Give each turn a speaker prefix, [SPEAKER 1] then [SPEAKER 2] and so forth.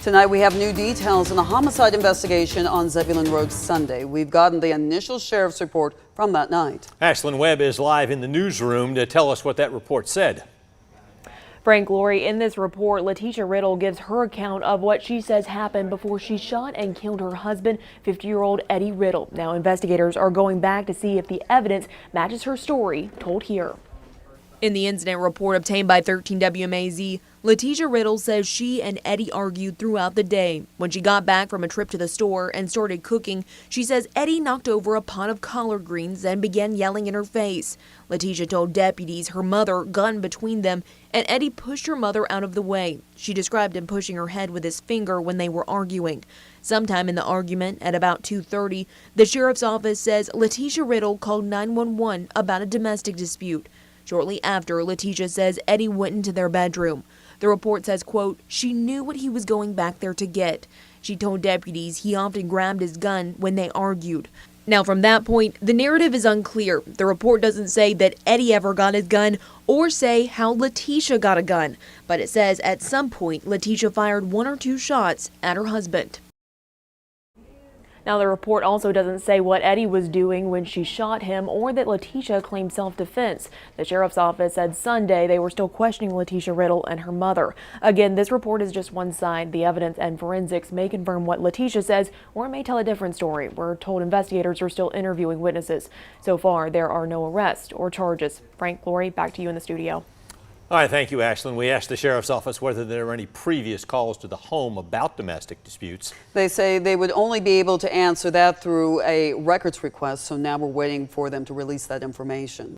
[SPEAKER 1] Tonight we have new details in the homicide investigation on Zebulon Road Sunday. We've gotten the initial sheriff's report from that night.
[SPEAKER 2] Ashlyn Webb is live in the newsroom to tell us what that report said.
[SPEAKER 3] Frank, Lori, in this report, Lateesha Riddle gives her account of what she says happened before she shot and killed her husband, 50-year-old Eddie Riddle. Now investigators are going back to see if the evidence matches her story told here. In the incident report obtained by 13 WMAZ, Lateesha Riddle says she and Eddie argued throughout the day. When she got back from a trip to the store and started cooking, she says Eddie knocked over a pot of collard greens and began yelling in her face. Lateesha told deputies her mother got in between them and Eddie pushed her mother out of the way. She described him pushing her head with his finger when they were arguing. Sometime in the argument, at about 2:30, the sheriff's office says Lateesha Riddle called 911 about a domestic dispute. Shortly after, Lateesha says Eddie went into their bedroom. The report says, quote, she knew what he was going back there to get. She told deputies he often grabbed his gun when they argued. Now, from that point, the narrative is unclear. The report doesn't say that Eddie ever got his gun or say how Lateesha got a gun. But it says at some point, Lateesha fired 1 or 2 shots at her husband. Now, the report also doesn't say what Eddie was doing when she shot him or that Lateesha claimed self-defense. The sheriff's office said Sunday they were still questioning Lateesha Riddle and her mother. Again, this report is just one side. The evidence and forensics may confirm what Lateesha says or it may tell a different story. We're told investigators are still interviewing witnesses. So far, there are no arrests or charges. Frank, Lori, back to you in the studio.
[SPEAKER 2] All right, thank you, Ashlyn. We asked the sheriff's office whether there were any previous calls to the home about domestic disputes.
[SPEAKER 1] They say they would only be able to answer that through a records request, so now we're waiting for them to release that information.